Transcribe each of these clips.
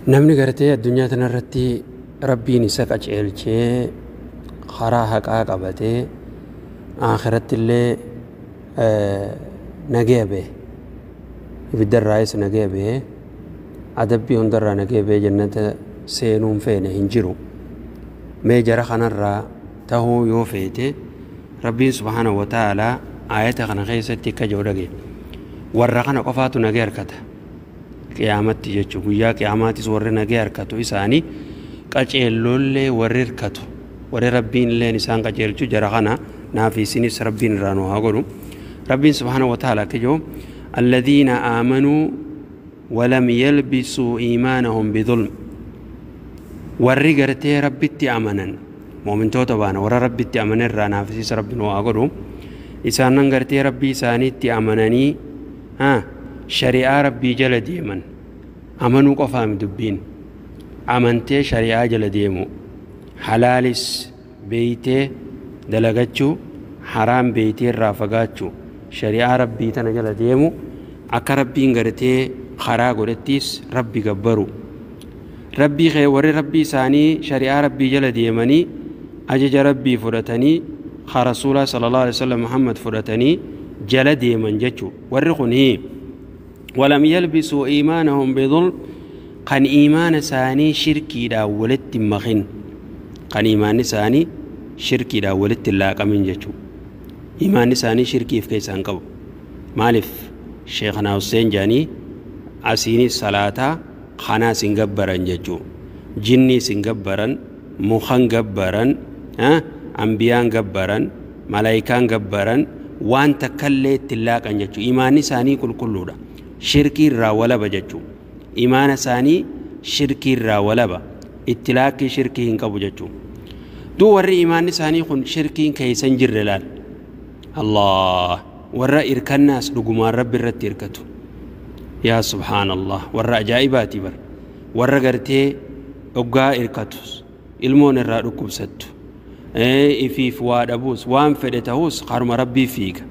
namni gartee addunyaa tanarratti rabbiin isa qaceelchee karaa haqaa qabatee akhiratti illee nagaya ba'e ibiddarraayis nagaya ba'e adabbii hundarraa nagaya ba'e jannata seenuun feene hin jiru mee jara kanarraa tahuu yoo feete rabbiin subhaanahu wa ta'aalaa aayata kana keessatti akka jedhu dhage warra kana qofaatu nagaya harkata qiyaamatti jechuun guyyaa qiyaamaatis warri nagaya harkatu isaanii qaceellollee warri hirkatu warri rabbiin illeen isaan qaceelchu jara kana naaf isinis rabbiin irraa nu haa godhu rabbiin subhaanahu wa ta'aalaa akka jedhu alladhiina aamanuu walam yalbisuu iimaanahum bidhulm warri gartee rabbitti amanan mu'mintoota baana warra rabbitti amanan irraa naaf isis rabbiin nu haa godhu isaanan gartee rabbii isaaniitti amananii shari'aa rabbii jala deeman amanuu qofaami dubbiin amantee shari'aa jala deemu halaalis beeytee dalagachuu haraam beeytee irraa fagaachuu shari'aa rabbii tana jala deemu akka rabbiin gartee karaa godhettiis rabbi gabbaru rabbii kee warri rabbii isaanii shari'aa rabbii jala deemanii ajaja rabbii fudhatanii haa rasuulaa sallallahu alaihi wasallam muhammad fudhatanii jala deeman jechuu warri kunii ولم يلبسوا إيمانهم بظلم قن إيمان ساني شركي دا ولت مخن قن إيمان ساني شركي دا ولت اللاق من جتو إيمان ساني شركي في كيسان قبو مالف شيخنا حسين جاني أسيني الصلاة خنا سنقبرا جتو جني سنقبرا مخن قبرا أنبيان قبرا ملايكان قبرا وان تكلت اللاق جتو إيمان ساني كل دا شركي را ولبا جچو ایمان ثاني شركي را ولبا اتلاق شركي هنقبو جچو دو ور ایمان ثاني خن شركي كيسن جرلال الله ور اركناس دغما رب الرت اركتو يا سبحان الله ور عجائباتي بر ور غرتي اوغا اركتوس علمون الرا دكبستو في فواد ابوس وان فدتهوس قرم ربي فيك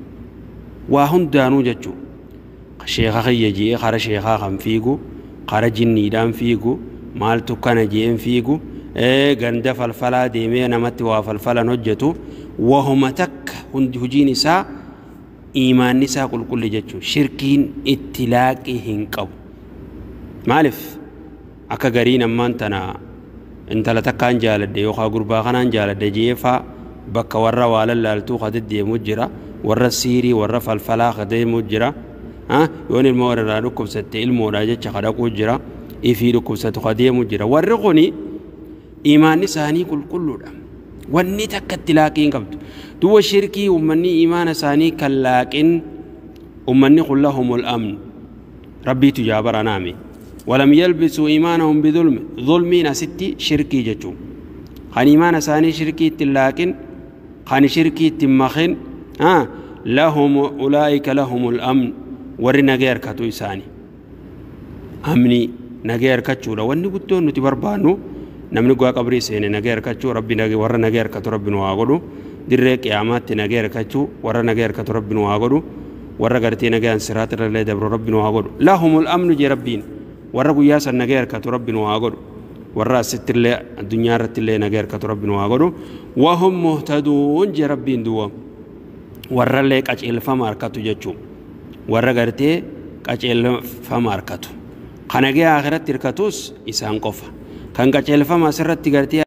واهن دانو جچو شيخا خيجي خار شيخا خم فيغو خار جني دام فيغو مال تكنا جيم فيغو غندا فلفلا ديمي نمت وفلفلا نجتو وهم تك هجين سا ايمان نساء كل جچو شركين اتلاقي هنقب مالف اكا غرين امانتنا انت لتكان جالد يوخا غربا خنان جالد جيفا بك ورا والالتو خد دي مجرا ورا سيري ورا فلفلا خد مجرا يون المورد ركوب ست الموراجة شخداكو جرا إفي ركوب ست خديم جرا ورقوني إيمان ثاني كل ده وني تكتلاقين قبض دو شركي ومني إيمان ثاني كلاقين ومني قل لهم الأمن ربي تجابر نامي ولم يلبسوا إيمانهم بظلم ظلمين ستي شركي جتو خان إيمان ثاني شركي تلاقين خان شركي تمخن لهم أولئك لهم الأمن warri nagaya harkatu isaani amni nagaya harkachuudha wanni guddoon nuti barbaannu namni go'a qabrii seene nagaya harkachuu rabbi warra nagaya harkatu rabbi nu haa godhu dirree qiyaamaatti nagaya harkachuu warra nagaya harkatu rabbi nu haa godhu warra gartee nagayaan siraata irra dabru rabbi nu haa godhu lahumul amnu je rabbiin warra guyyaa san nagaya harkatu rabbi nu haa godhu warra asitti illee addunyaa irratti illee nagaya harkatu rabbi nu haa godhu wahum muhtaduun je rabbiin duwwa warra illee qaceelfama harkatu jechuu warra gartee qaceelfama harkatu kan nagaya akhiratti hirkatus isaan qofa kan qaceelfama asirratti gartee